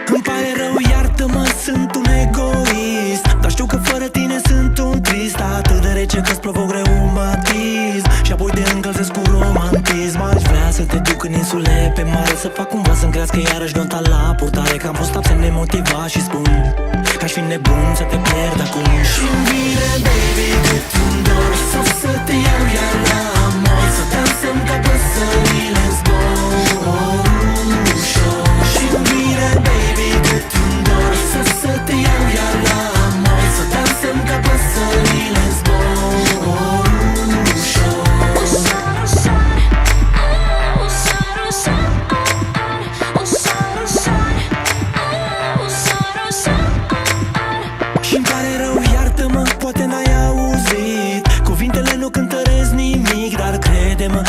Îmi pare rău, iartă-mă, sunt un egoist, dar știu că fără tine sunt un trist. Atât de rece că-ți provoc reumatism și apoi te încălzesc cu romantism. Aș vrea să te duc în insule pe mare, să fac cumva să-mi crească iarăși nota la purtare, că am fost absent nemotivat și spun că aș fi nebun să te pierd acum. Și-mi vine, baby, cât îmi dor să te iau iar la amor, să dansăm ca păsările în zbor ușor. Și-mi vine, baby, cât îmi dor să te iau iar la amor, să dansăm ca păsările în zbor ușor. Și-mi pare rău, iartă-mă, poate n-ai auzit, cuvintele nu cântăresc nimic, dar crede-mă